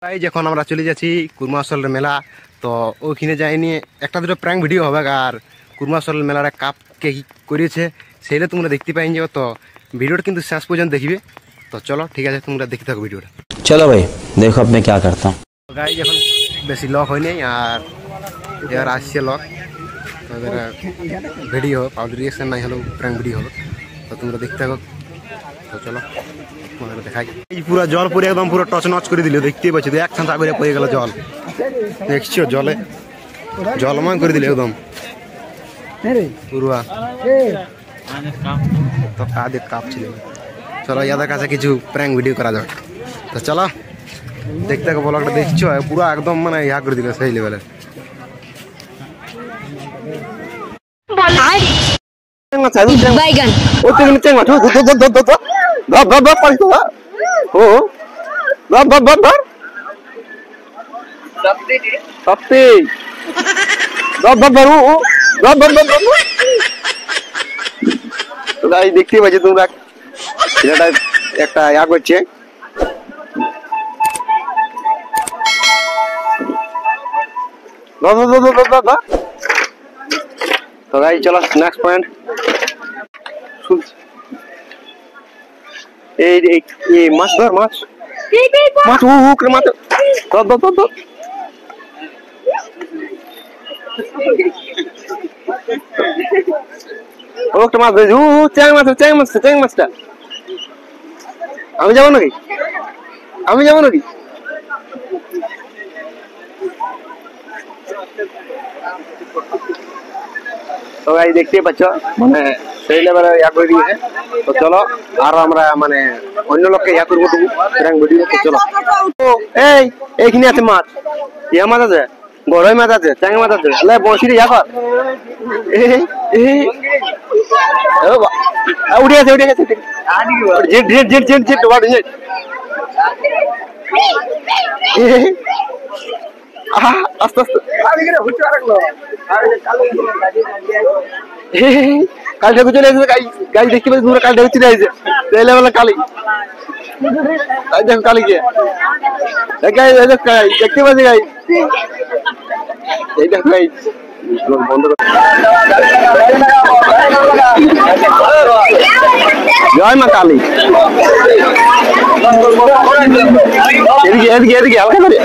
তাই যখন আমরা চলে যাচ্ছি কুরমাশলের মেলা, তো ওইখানে যাইনি একটা দুটো প্র্যাঙ্ক ভিডিও হবে। আর কুরমাশলের মেলার কাপ কে কী করেছে সেইটা তোমরা দেখতে পাইন যাও। তো ভিডিওটা কিন্তু শেষ পর্যন্ত দেখবে। তো চলো ঠিক আছে, তোমরা দেখতে থাকো ভিডিওটা। চলো ভাই দেখো আপনি क्या करता हूँ। গাড়ি যখন বেশি লক হয়নি আর এবার আসছে লক, তো এবার ভিডিও পাবলিক রিয়েকশন নাই হলেও প্র্যাঙ্ক ভিডিও হবে। তো তোমরা দেখতে থাকো। তো চলো তোমাদের দেখাই। এই পুরো জল পরে একদম পুরো টচ নচ করে দিল, দেখতেই পাচ্ছি। এক ছাঁচা করে পড়ে গেল জল, দেখছো জলে জলময় করে দিল একদম পুরো। তো কাঁধে কাপ ছিল। চলো ইয়াদের কাছে কিছু প্র্যাঙ্ক ভিডিও করা যাবে। তো চলো দেখতে থাকো। ব্লগটা দেখছো পুরো একদম মানে ইয়া করে দিল সেই লেভেলের। बैगन দেখতে পাচ্ছি তোমরা একটা ইয়া করছে। তো গাই চলো নেক্সট পয়েন্ট। এই মাছ ধর, মাছ মাছ করে মাছ ধর। ওটা মাছ ধরেছি, চ্যাং মাছটা। আমি যাবো নাকি? তো গাই দেখতেই পাচ্ছ মানে সেই লেভেলে ইয়া করে দিয়েছে। তো চলো আর আমরা মানে অন্য লোককে ইয়া করবো ভিডিও। তো চলো এইখানে আছে মাছ, ইয়া মাছ আছে, গরই মাছ আছে, চ্যাং মাছ আছে, বসিরে ইয়া কর। উঠে গেছে আস্তে কাল ঢেকে চলে এসেছে। গাড়ি দেখতে পাচ্ছি তোমরা, কাল ঢেকে চলে এসেছে কালি। দেখো কালি কে দেখতে পাচ্ছি গাই, এই দেখো গাই বন্ধ করে। জয় মা কালী। এদিকে হালকা করে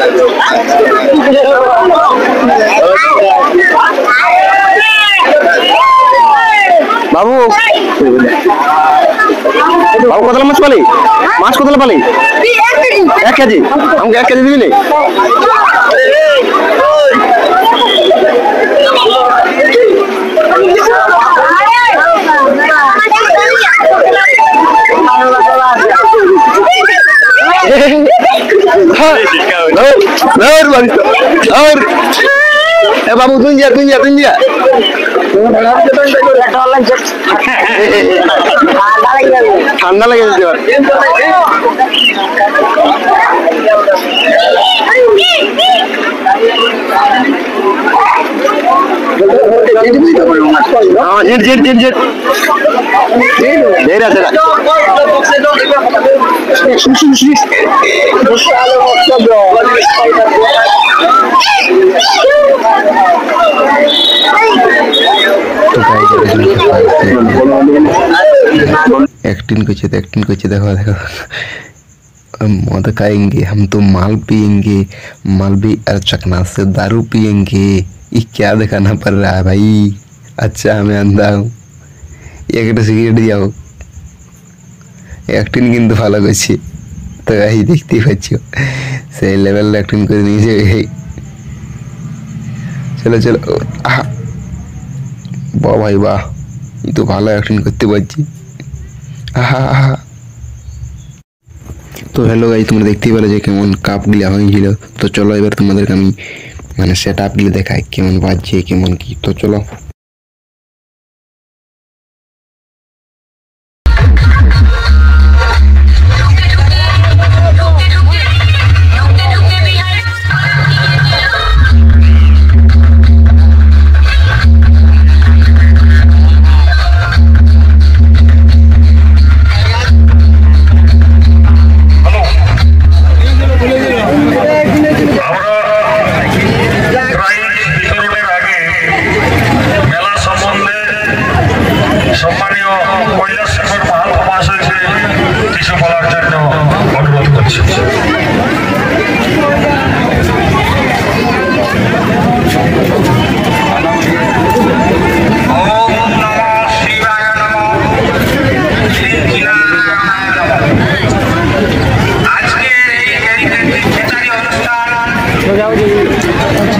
বাবু কতলা মাছ পালি? মাছ কতলা পালি? 1 কেজি। আমাকে 1 কেজি দিবি না? বাবু তুই যা ঠান্ডা লেগে যেতে পারে। एक्टिंग कुछ देखो मद खाएंगे हम तो माल पियेंगे, माल भी चकना से दारू पियेंगे। ये क्या दिखाना पड़ रहा है भाई? अच्छा मैं अंधा हूँ, एक सिगरेट दिया हो। एक्टिंग किन्तु भालो करছে। তো এই দেখতেই পাচ্ছ সেই লেভেল অ্যাক্টিং করে নিয়েছে। চলো বাহ ভাই বাহ, এই তো ভালো অ্যাক্টিং করতে পারছি। তো হ্যালো গাইস, তোমরা দেখতেই পেলে যে কেমন কাপগুলি হয়েছিল। তো চলো এবার তোমাদেরকে আমি মানে সেট আপগুলি দেখাই কেমন বাজছে কেমন কি। তো চলো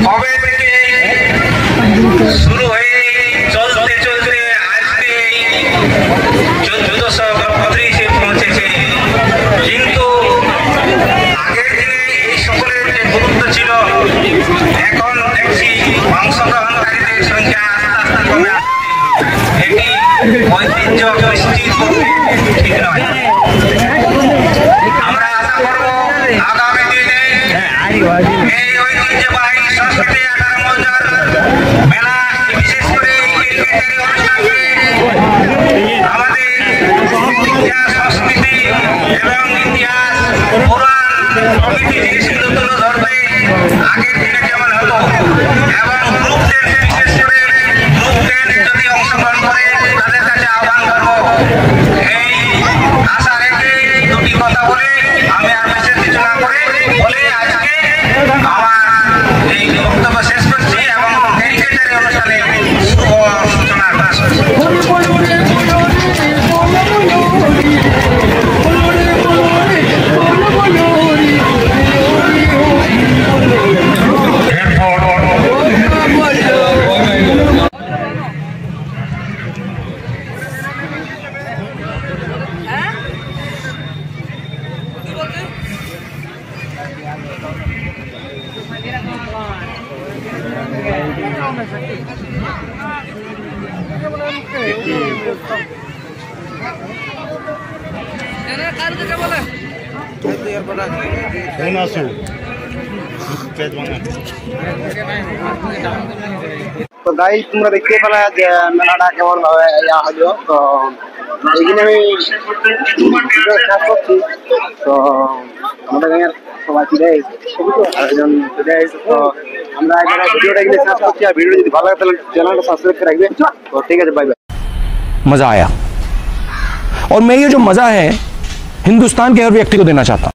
কবে থেকে শুরু হয়ে চলতে চলতে আজকে 1432 পৌঁছেছে। কিন্তু আগের দিনে এই সকলের যে গুরুত্ব ছিল, এখন দেখছি অংশগ্রহণকারীদের সংখ্যা আস্তে আস্তে কমে আসছে। এটি ঐতিহ্য নিশ্চিত করতে ঠিক নয়। আমরা আশা করব আগামী দিনে এই ঐতিহ্যবাহী সংস্কৃতি আকার মজার মেলা, বিশেষ করে ক্রিকেটের অনুষ্ঠানকে আমাদের ইতিহাস, সংস্কৃতি এবং ইতিহাস, পুরাণ প্রভৃতি জিনিসগুলো তুলে ধরবে আগের দিনে যেমন হতো। এবং গ্রুপ ড্যান্স, বিশেষ করে গ্রুপ ড্যান্স যদি অংশগ্রহণ করে তাদের কাছে আহ্বান করব। এই আশা রেখে দুটি কথা বলে আমি আর বিশেষ কিছু না করে বলে আজকে আমার এই বক্তব্য শেষ করছি এবং ক্রিকেটের অনুষ্ঠানে শুভ সূচনা করছি। তো গাই তোমরা দেখতে পেলে যে মেলাটা কেমন ভাবে ইয়া হলো। তো এইখানে আমি ভিডিও শেষ করছি। তো আমাদের গাঁয়ের সবাই ফিরে একজন ফিরে এসে, তো আমরা এখানে ভিডিওটা এখানে শেষ করছি। আর ভিডিও যদি ভালো লাগে তাহলে চ্যানেলটা সাবস্ক্রাইব করে রাখবে। তো ঠিক আছে, বাই বাই। मजा आया और मैं ये जो मजा है हिंदुस्तान के हर व्यक्ति को देना चाहता हूं।